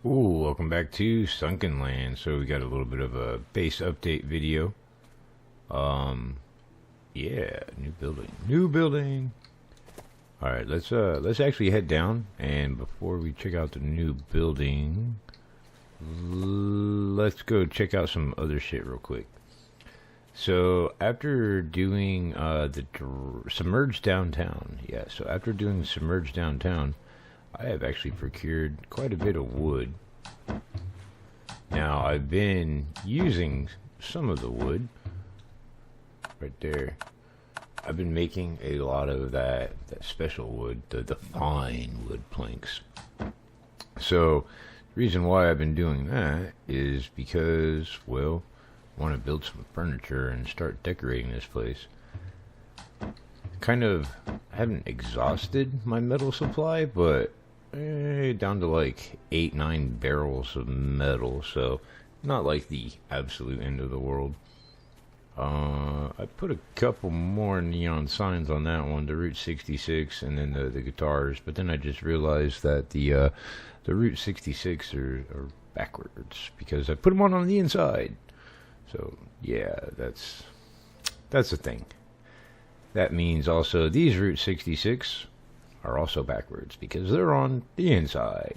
Ooh, welcome back to Sunkenland. So we got a little bit of a base update video. Um, yeah, new building, new building. All right, let's actually head down. And before we check out the new building, let's go check out some other shit real quick. So after doing the submerged downtown, yeah. So after doing submerged downtown, I have actually procured quite a bit of wood. Now, I've been using some of the wood right there. I've been making a lot of that special wood, the fine wood planks. So, the reason why I've been doing that is because, well, I want to build some furniture and start decorating this place. I haven't exhausted my metal supply, but down to like 8-9 barrels of metal, so not like the absolute end of the world. I put a couple more neon signs on that one, the Route 66 and then the guitars, but then I just realized that the Route 66 are backwards because I put them on the inside. So yeah, that's the thing. That means also these Route 66 are also backwards because they're on the inside.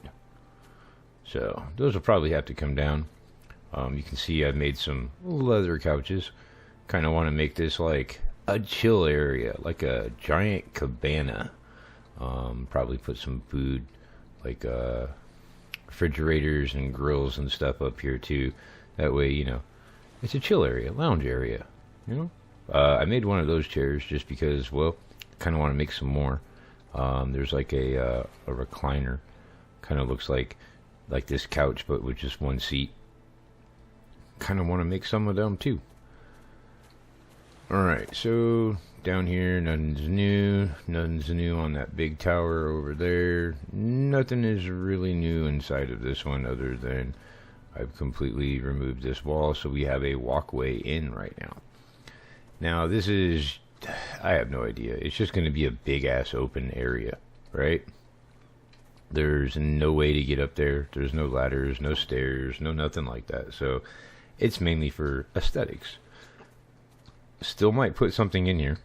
So those will probably have to come down. You can see I've made some leather couches. Kind of want to make this like a chill area, like a giant cabana. Probably put some food, like refrigerators and grills and stuff up here too. That way, it's a chill area, lounge area. I made one of those chairs just because, well, kind of want to make some more. There's like a recliner, kind of looks like this couch, but with just one seat. Kind of want to make some of them too. Alright, so down here, nothing's new. Nothing's new on that big tower over there. Nothing is really new inside of this one other than I've completely removed this wall, so we have a walkway in right now. Now, this is, I have no idea. It's just going to be a big-ass open area, right? There's no way to get up there. There's no ladders, no stairs, no nothing like that. So, it's mainly for aesthetics. Still might put something in here.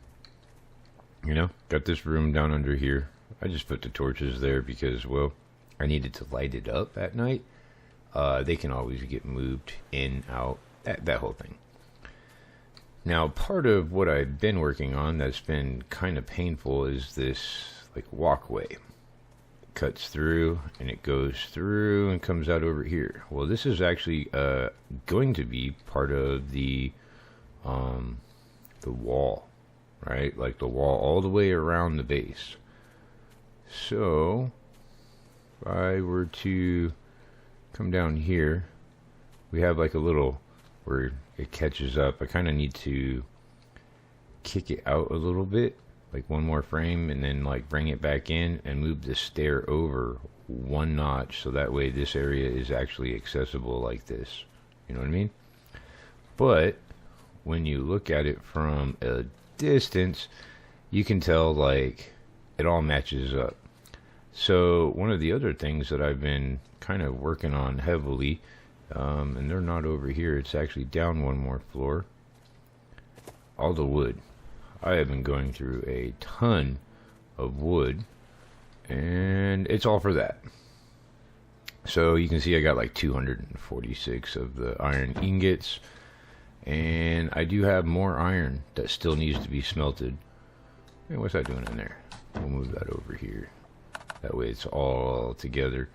Got this room down under here. I just put the torches there because, well, I needed to light it up at night. They can always get moved in, out, that whole thing. Now, part of what I've been working on that's been kind of painful is this, like, walkway. It cuts through, and it goes through and comes out over here. Well, this is actually going to be part of the wall, right? Like the wall all the way around the base. So, if I were to come down here, we have like a little where it catches up. I kind of need to kick it out a little bit, like one more frame, and then like bring it back in and move the stair over one notch, so that way this area is actually accessible like this. You know what I mean? But when you look at it from a distance, you can tell like it all matches up. So one of the other things that I've been kind of working on heavily, and they're not over here, it's actually down one more floor, all the wood. I have been going through a ton of wood, and it's all for that. So you can see I got like 246 of the iron ingots, and I do have more iron that still needs to be smelted. Hey, what's that doing in there? We'll move that over here. That way it's all together.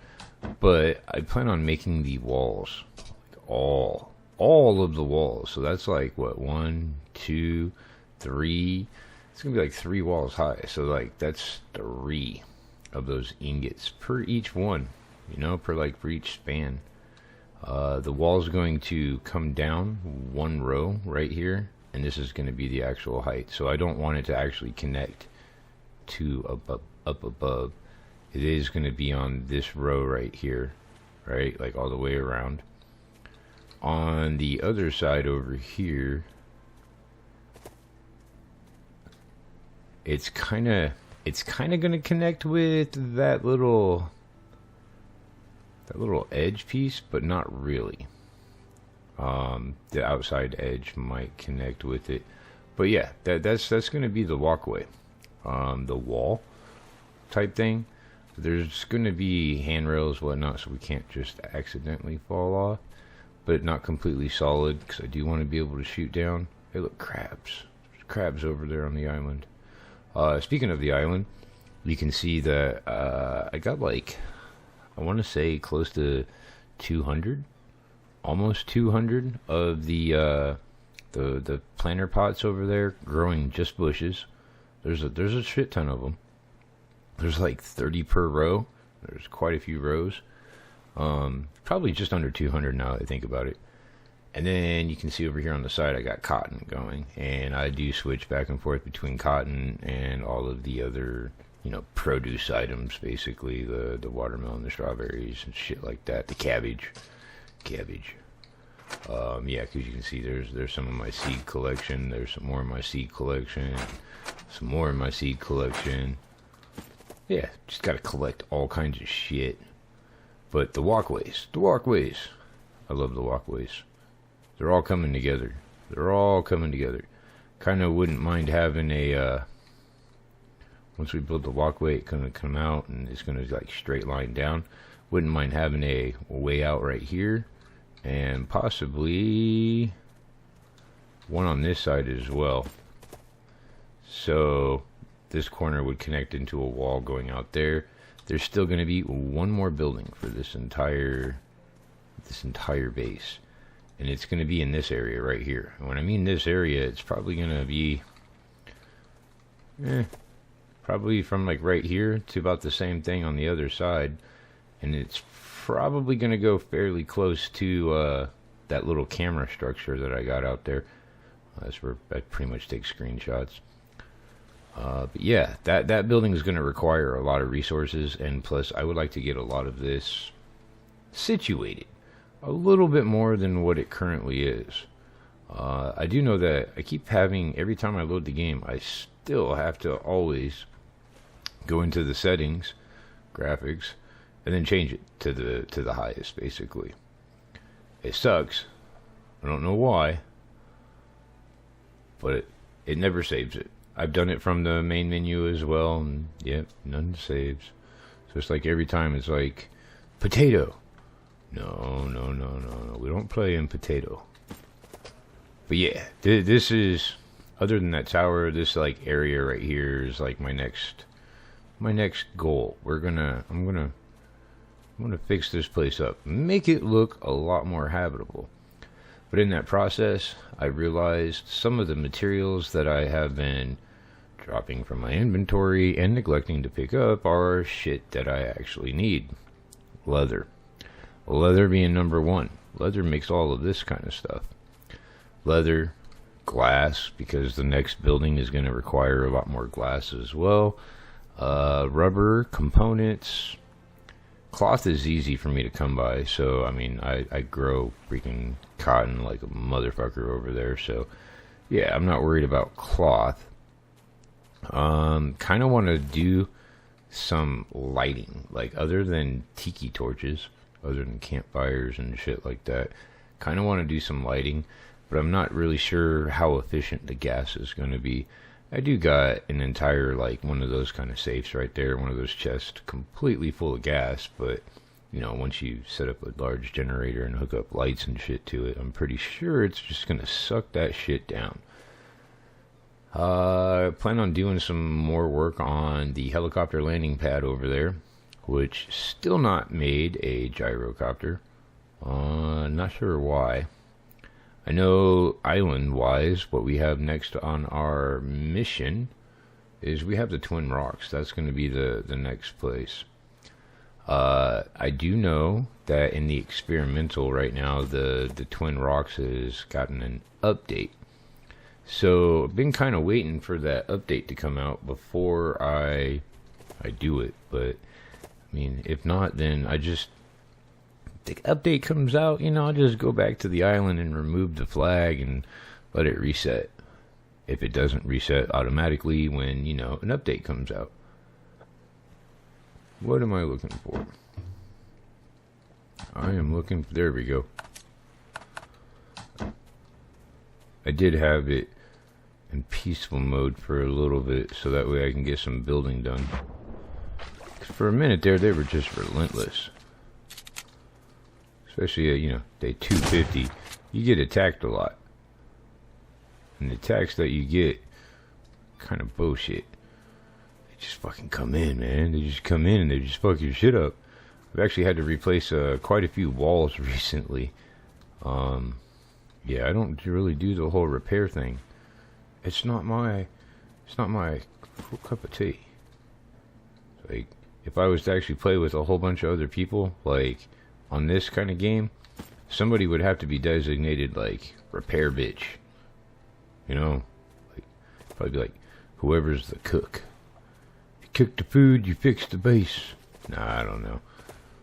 But I plan on making the walls, like all of the walls. So that's like what, 1, 2, 3. It's gonna be like 3 walls high. So like that's 3 of those ingots per each one. For each span. The wall's going to come down one row right here, and this is going to be the actual height. So I don't want it to actually connect to up above. It is going to be on this row right here, right? Like all the way around. On the other side over here, it's kind of going to connect with that little that little edge piece, but not really. The outside edge might connect with it, but yeah, that's going to be the walkway, the wall type thing. There's going to be handrails, whatnot, so we can't just accidentally fall off, but not completely solid, because I do want to be able to shoot down. Hey, look, crabs. There's crabs over there on the island. Speaking of the island, you can see that I got like, I want to say close to 200, almost 200 of the planter pots over there growing just bushes. There's a shit ton of them. There's like 30 per row. There's quite a few rows. Probably just under 200 now that I think about it. And then you can see over here on the side I got cotton going, and I do switch back and forth between cotton and all of the other, you know, produce items, basically the watermelon, the strawberries and shit like that, the cabbage. Yeah, because you can see there's some of my seed collection, there's some more in my seed collection, some more in my seed collection. Yeah, just gotta collect all kinds of shit. But the walkways, I love the walkways. They're all coming together. Kind of wouldn't mind having a, once we build the walkway, it's gonna come out and it's gonna like straight line down. Wouldn't mind having a way out right here, and possibly one on this side as well. So this corner would connect into a wall going out there. There's still going to be one more building for this entire base, and it's going to be in this area right here. And when I mean this area, it's probably going to be probably from like right here to about the same thing on the other side, and it's probably going to go fairly close to that little camera structure that I got out there. That's where I pretty much take screenshots. But yeah, that building is going to require a lot of resources, and plus I would like to get a lot of this situated a little bit more than what it currently is. I do know that I keep having, every time I load the game, I still have to always go into the settings, graphics, and then change it to the highest, basically. It sucks. I don't know why, but it never saves it. I've done it from the main menu as well, and yep, none saves. So it's like every time it's like, potato. No, we don't play in potato. But yeah, this is, other than that tower, this like area right here is like my next goal. I'm gonna fix this place up, make it look a lot more habitable. But in that process, I realized some of the materials that I have been dropping from my inventory and neglecting to pick up are shit that I actually need. Leather being number one. Leather makes all of this kind of stuff. Leather, glass, because the next building is going to require a lot more glass as well. Rubber, components. Cloth is easy for me to come by, so I mean I grow freaking cotton like a motherfucker over there, so yeah, I'm not worried about cloth. Kind of want to do some lighting, like other than tiki torches, other than campfires and shit like that. Kind of want to do some lighting, but I'm not really sure how efficient the gas is going to be. I do got an entire, like, one of those kind of safes right there, one of those chests completely full of gas, but, you know, once you set up a large generator and hook up lights and shit to it, I'm pretty sure it's just going to suck that shit down. I plan on doing some more work on the helicopter landing pad over there, which still not made a gyrocopter. Not sure why. I know island-wise, what we have next on our mission is we have the Twin Rocks. That's going to be the next place. I do know that in the experimental right now, the Twin Rocks has gotten an update. So I've been kind of waiting for that update to come out before I do it. But I mean, if not, then the update comes out, you know, I'll just go back to the island and remove the flag and let it reset. If it doesn't reset automatically when, you know, an update comes out. What am I looking for? I am looking. There we go. I did have it in peaceful mode for a little bit, so that way I can get some building done. 'Cause for a minute there, they were just relentless. Especially at, you know, day 250, you get attacked a lot. And the attacks that you get, kind of bullshit. They just fucking come in, man. They just come in and they just fuck your shit up. I've actually had to replace quite a few walls recently. Yeah, I don't really do the whole repair thing. It's not my full cup of tea. Like, if I was to actually play with a whole bunch of other people, like on this kind of game, somebody would have to be designated like repair bitch. You know, like probably be like whoever's the cook. You cook the food, you fix the base. Nah, I don't know.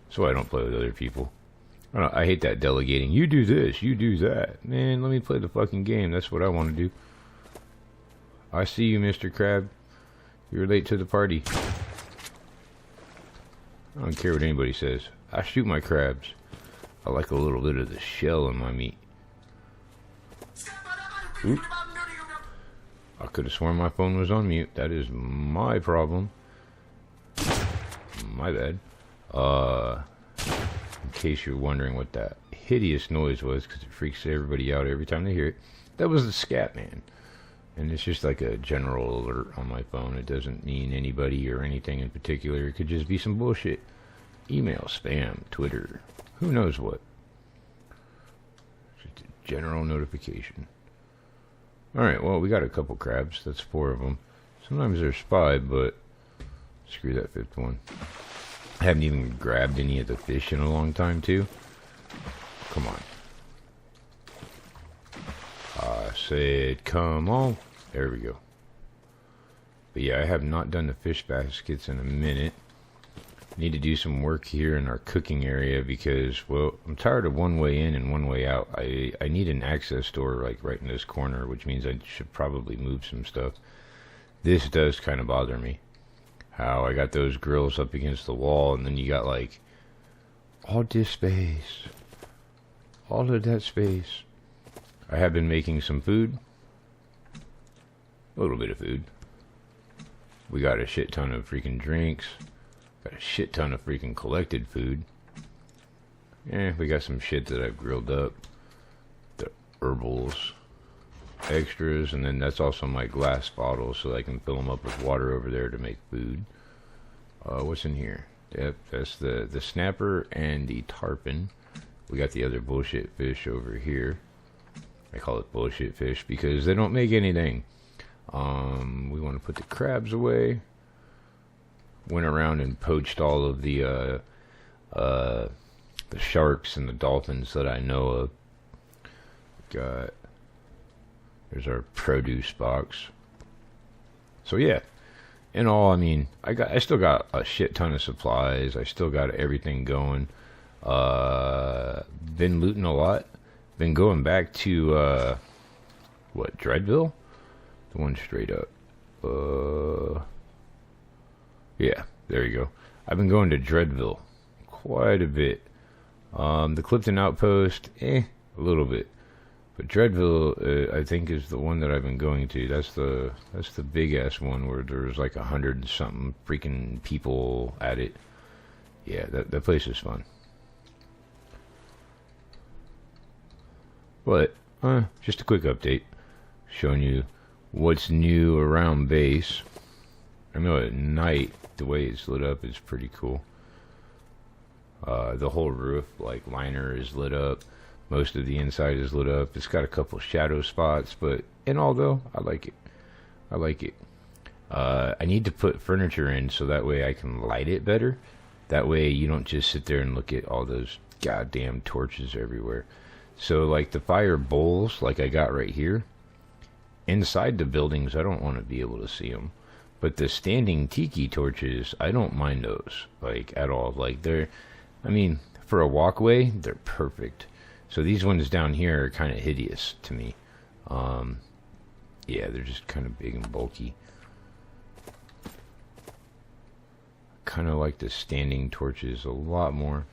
That's why I don't play with other people. I hate that delegating. You do this, you do that. Man, let me play the fucking game. That's what I want to do. I see you, Mr. Crab. You're late to the party. I don't care what anybody says. I shoot my crabs. I like a little bit of the shell in my meat. Oop. I could have sworn my phone was on mute. That is my problem. My bad. In case you're wondering what that hideous noise was, because it freaks everybody out every time they hear it, that was the scat man. And it's just like a general alert on my phone. It doesn't mean anybody or anything in particular. It could just be some bullshit. Email, spam, Twitter, who knows what. Just a general notification. Alright, well, we got a couple crabs. That's 4 of them. Sometimes there's 5, but screw that 5th one. I haven't even grabbed any of the fish in a long time, too. Come on. I said, come on. There we go. But yeah, I have not done the fish baskets in a minute. Need to do some work here in our cooking area because, well, I'm tired of one way in and one way out. I need an access door like right in this corner, which means I should probably move some stuff. This does kind of bother me. How I got those grills up against the wall, and then you got like all this space. All of that space. I have been making some food. A little bit of food. We got a shit ton of freaking drinks. Got a shit ton of freaking collected food. We got some shit that I've grilled up. The herbals. Extras, and then that's also my glass bottles so I can fill them up with water over there to make food. What's in here? Yep, that's the snapper and the tarpon. We got the other bullshit fish over here. I call it bullshit fish because they don't make anything. We want to put the crabs away. Went around and poached all of the sharks and the dolphins that I know of. There's our produce box. So yeah, in all, I mean, I still got a shit ton of supplies. I still got everything going. Been looting a lot. Been going back to what, Dreadville? The one straight up. Yeah, there you go. I've been going to Dreadville quite a bit. The Clifton Outpost, a little bit. But Dreadville, I think, is the one that I've been going to. That's the big ass one where there's like 100 and something freaking people at it. Yeah, that place is fun. But just a quick update, showing you what's new around base. I know at night the way it's lit up is pretty cool. The whole roof, like liner, is lit up. Most of the inside is lit up. It's got a couple shadow spots, but in all though, I like it. I like it. I need to put furniture in so that way I can light it better. That way you don't just sit there and look at all those goddamn torches everywhere. So like the fire bowls, like I got right here, inside the buildings, I don't want to be able to see them. But the standing tiki torches, I don't mind those, like, at all. Like, I mean, for a walkway, they're perfect. So these ones down here are kind of hideous to me. Yeah, they're just kind of big and bulky. Kind of like the standing torches a lot more.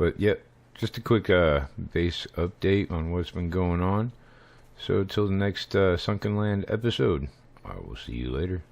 But yep, just a quick base update on what's been going on. So till the next Sunkenland episode, I will see you later.